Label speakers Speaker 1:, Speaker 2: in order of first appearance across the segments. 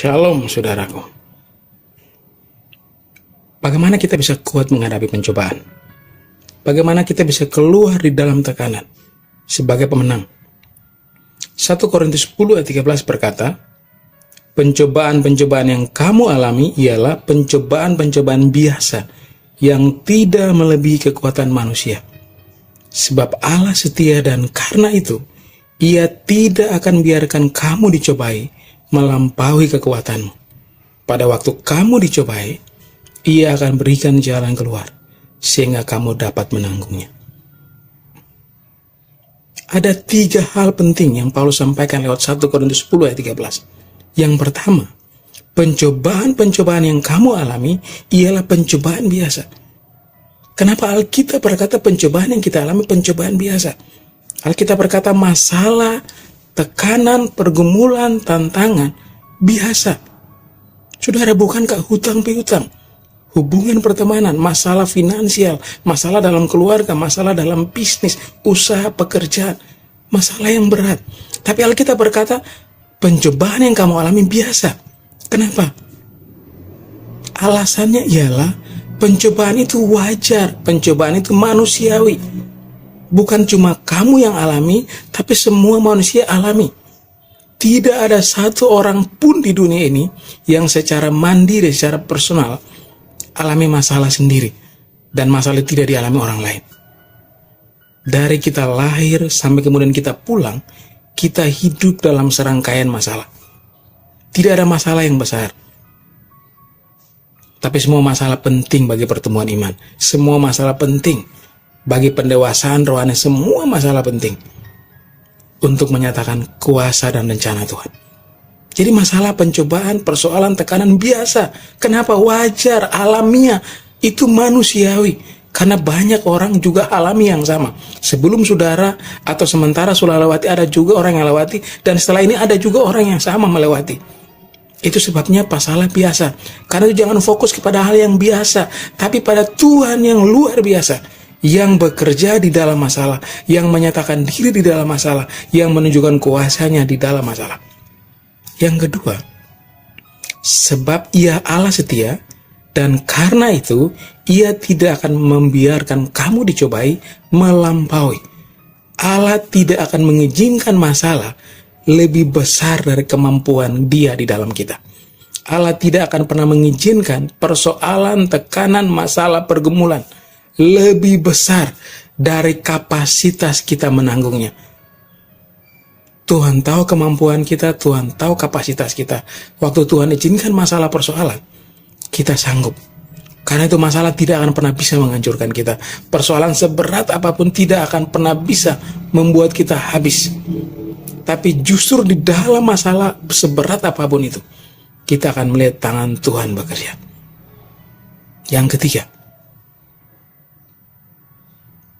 Speaker 1: Shalom saudaraku. Bagaimana kita bisa kuat menghadapi pencobaan? Bagaimana kita bisa keluar di dalam tekanan sebagai pemenang? 1 Korintus 10 ayat 13 berkata, pencobaan-pencobaan yang kamu alami ialah pencobaan-pencobaan biasa yang tidak melebihi kekuatan manusia. Sebab Allah setia dan karena itu, Ia tidak akan biarkan kamu dicobai melampaui kekuatanmu. Pada waktu kamu dicobai, Ia akan berikan jalan keluar, sehingga kamu dapat menanggungnya. Ada 3 hal penting yang Paulus sampaikan lewat 1 Korintus 10 ayat 13. Yang pertama, pencobaan-pencobaan yang kamu alami ialah pencobaan biasa. Kenapa Alkitab berkata pencobaan yang kita alami pencobaan biasa? Alkitab berkata masalah, tekanan, pergumulan, tantangan biasa. Saudara, bukankah hutang piutang, hubungan pertemanan, masalah finansial, masalah dalam keluarga, masalah dalam bisnis, usaha, pekerjaan, masalah yang berat. Tapi Alkitab berkata, pencobaan yang kamu alami biasa. Kenapa? Alasannya ialah pencobaan itu wajar, pencobaan itu manusiawi. Bukan cuma kamu yang alami, tapi semua manusia alami. Tidak ada satu orang pun di dunia ini yang secara mandiri, secara personal, alami masalah sendiri. Dan masalah tidak dialami orang lain. Dari kita lahir sampai kemudian kita pulang, kita hidup dalam serangkaian masalah. Tidak ada masalah yang besar. Tapi semua masalah penting bagi pertemuan iman. Semua masalah penting bagi pendewasaan rohani, semua masalah penting untuk menyatakan kuasa dan rencana Tuhan. Jadi masalah, pencobaan, persoalan, tekanan biasa. Kenapa? Wajar, alamiah, itu manusiawi. Karena banyak orang juga alami yang sama. Sebelum saudara atau sementara sudah lewati, ada juga orang yang lewati, dan setelah ini ada juga orang yang sama melewati. Itu sebabnya masalah biasa. Karena itu jangan fokus kepada hal yang biasa, tapi pada Tuhan yang luar biasa, yang bekerja di dalam masalah, yang menyatakan diri di dalam masalah, yang menunjukkan kuasanya di dalam masalah. Yang kedua, sebab Ia Allah setia, dan karena itu Ia tidak akan membiarkan kamu dicobai melampaui. Allah tidak akan mengizinkan masalah lebih besar dari kemampuan Dia di dalam kita. Allah tidak akan pernah mengizinkan persoalan, tekanan, masalah, pergumulan lebih besar dari kapasitas kita menanggungnya. Tuhan tahu kemampuan kita, Tuhan tahu kapasitas kita. Waktu Tuhan izinkan masalah persoalan, kita sanggup. Karena itu masalah tidak akan pernah bisa menghancurkan kita. Persoalan seberat apapun tidak akan pernah bisa membuat kita habis. Tapi justru di dalam masalah seberat apapun itu, kita akan melihat tangan Tuhan bekerja. Yang ketiga,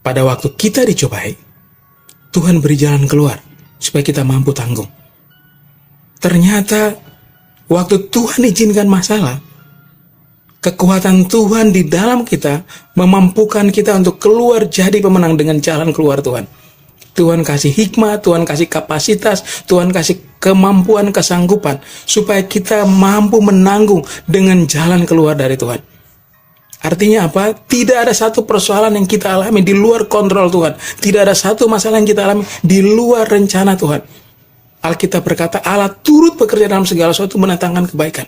Speaker 1: pada waktu kita dicobai, Tuhan beri jalan keluar supaya kita mampu tanggung. Ternyata waktu Tuhan izinkan masalah, kekuatan Tuhan di dalam kita memampukan kita untuk keluar jadi pemenang dengan jalan keluar Tuhan. Tuhan kasih hikmah, Tuhan kasih kapasitas, Tuhan kasih kemampuan, kesanggupan supaya kita mampu menanggung dengan jalan keluar dari Tuhan. Artinya apa? Tidak ada satu persoalan yang kita alami di luar kontrol Tuhan. Tidak ada satu masalah yang kita alami di luar rencana Tuhan. Alkitab berkata Allah turut bekerja dalam segala sesuatu mendatangkan kebaikan.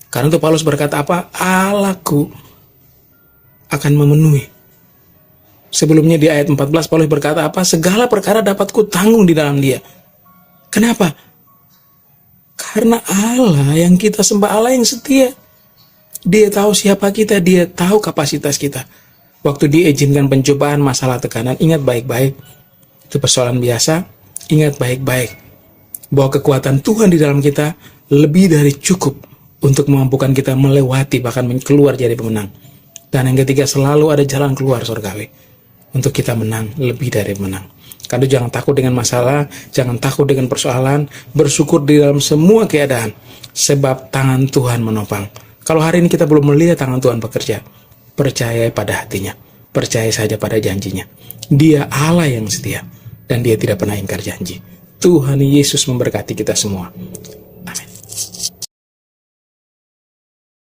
Speaker 1: Karena itu Paulus berkata apa? Allahku akan memenuhi. Sebelumnya di ayat 14 Paulus berkata apa? Segala perkara dapat ku tanggung di dalam Dia. Kenapa? Karena Allah yang kita sembah, Allah yang setia. Dia tahu siapa kita, Dia tahu kapasitas kita. Waktu Dia izinkan pencobaan, masalah, tekanan, ingat baik-baik, itu persoalan biasa. Ingat baik-baik bahwa kekuatan Tuhan di dalam kita lebih dari cukup untuk memampukan kita melewati, bahkan keluar jadi pemenang. Dan yang ketiga, selalu ada jalan keluar surgawi untuk kita menang, lebih dari menang. Karena jangan takut dengan masalah, jangan takut dengan persoalan, bersyukur di dalam semua keadaan, sebab tangan Tuhan menopang. Kalau hari ini kita belum melihat tangan Tuhan bekerja, percaya pada hatinya, percaya saja pada janjinya. Dia Allah yang setia, dan Dia tidak pernah ingkar janji. Tuhan Yesus memberkati kita semua.